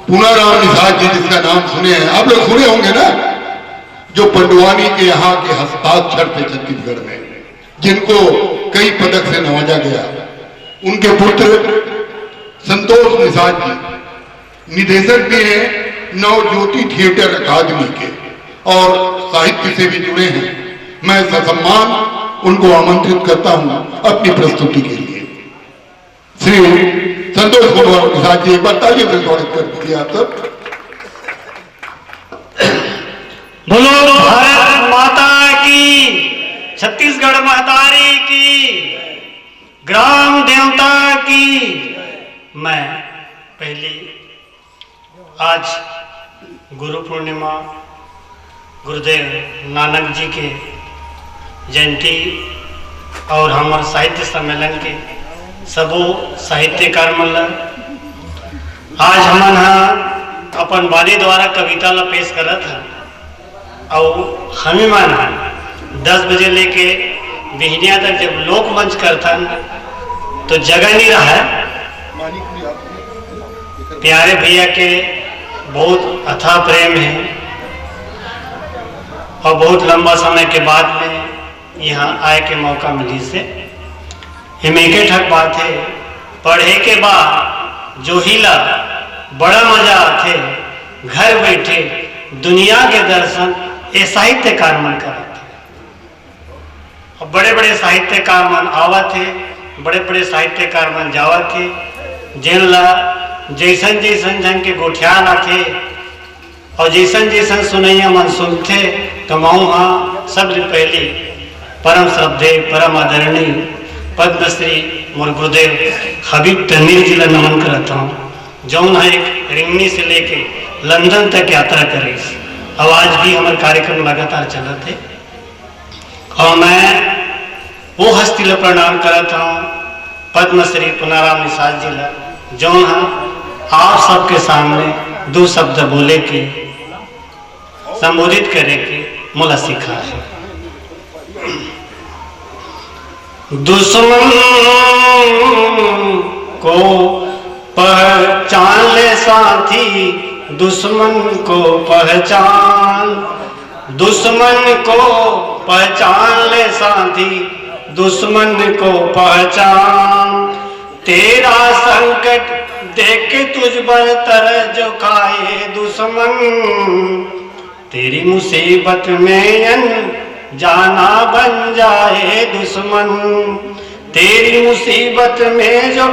पुनाराम निषाद जी, जिसका नाम सुने हैं आप लोग, सुने होंगे ना, जो पंडवानी के यहाँ के हस्ताक्षर थे छत्तीसगढ़ में, जिनको कई पदक से नवाजा गया। उनके पुत्र संतोष निषाद जी निदेशक भी हैं नवज्योति थिएटर अकादमी के और साहित्य से भी जुड़े हैं। मैं ससम्मान उनको आमंत्रित करता हूं अपनी प्रस्तुति के लिए। श्री संतोष कुमार निषाद जी, एक बार तालियों से स्वागत कर दीजिए आप सब। बोलो भारत माता की, छत्तीसगढ़ महतारी की, ग्राम देवता की। मैं पहले आज गुरु पूर्णिमा गुरुदेव नानक जी के जयंती और हमारे साहित्य सम्मेलन के सबो साहित्यकार मन आज हमन अपन वाणी द्वारा कविता ला पेश करत है। और हमें मन 10 बजे लेके बिहनिया तक जब लोक मंच करथन तो जगह नहीं रहा है। प्यारे भैया के बहुत अथाह प्रेम है और बहुत लंबा समय के बाद में यहाँ आए के मौका मिली से हिमेके ठक बात है। पढ़े के बाद जो हिला बड़ा मजा आते, घर बैठे दुनिया के दर्शन ये साहित्यकार मन करते। और बड़े बड़े साहित्यकार मन आवत थे, बड़े बड़े साहित्यकार मन जावत थे, जिन ला जैसन जैसन जन के गोठियान आते और जैसन जैसन सुनैया मन सुनते। तो मऊ हाँ सबसे पहले परम श्रद्धे परम आदरणीय पद्मश्री मोर गुरुदेव हबीब तनवीर जी ला नमन करता हूँ, जौन है एक रिंगनी से लेके लंदन तक यात्रा करे। अब आज भी हमारे कार्यक्रम लगातार चलते थे और मैं वो हस्ती ला प्रणाम करता हूँ पद्मश्री पुनाराम निषाद जी ला, जौन आप सबके सामने 2 शब्द बोले के संबोधित करे के मोला सीखा है। दुश्मन को पहचान ले साथी, दुश्मन को पहचान, दुश्मन को पहचान ले साथी, दुश्मन को पहचान। तेरा संकट देख के तुझ पर तरस जो खाए दुश्मन, तेरी मुसीबत में जाना बन जाए दुश्मन। तेरी मुसीबत में जो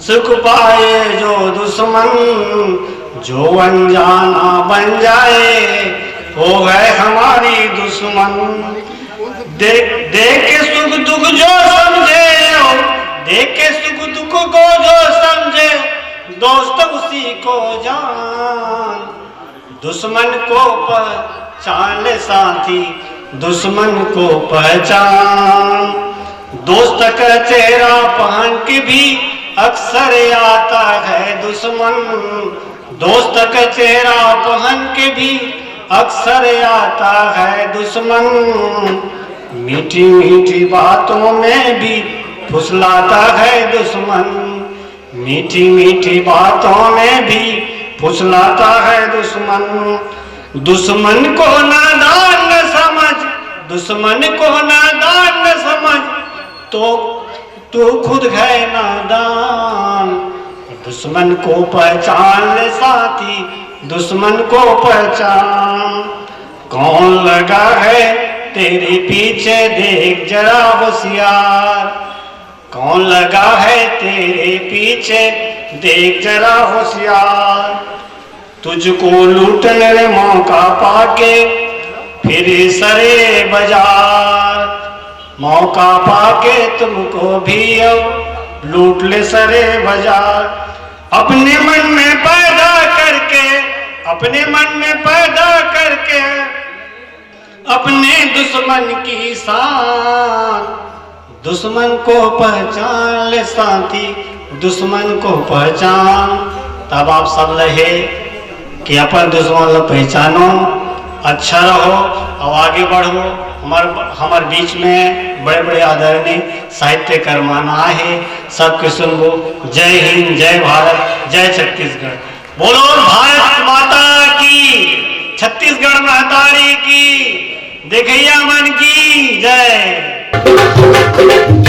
सुख पाए जो दुश्मन, जो अनजाना बन जाए वो है हमारी दुश्मन। देख के सुख दुख जो समझे, देख के सुख दुख को जो समझे, दोस्त उसी को जान। दुश्मन को पहचान ले साथी, दुश्मन को पहचान। दोस्त का चेहरा पहन के भी अक्सर आता है दुश्मन, दोस्त का चेहरा पहन के भी अक्सर आता है दुश्मन। मीठी मीठी बातों में भी फुसलाता है दुश्मन, मीठी मीठी बातों में भी फुसलाता है दुश्मन। दुश्मन को नादान न समझ, दुश्मन को नादान न समझ, तो तू खुद है नादान। दुश्मन को पहचान ले साथी, दुश्मन को पहचान। कौन लगा है तेरे पीछे देख जरा होशियार, कौन लगा है तेरे पीछे देख जरा होशियार। तुझको लूटने रे मौका पाके फिर सरे बाजार, मौका पाके तुमको भी अब लूट ले सरे बाजार। अपने मन में पैदा करके, अपने मन में पैदा करके अपने दुश्मन की शान। दुश्मन को पहचान ले साथी, दुश्मन को पहचान। तब आप सब रहे कि अपन दुश्मन को पहचानो, अच्छा रहो और आगे बढ़ो। हमारे बीच में बड़े बड़े आदरणीय साहित्यकार माना है, सबके सुनबो। जय हिंद, जय भारत, जय छत्तीसगढ़। बोलो भारत माता की, छत्तीसगढ़ महतारी की, देखैया मन की जय।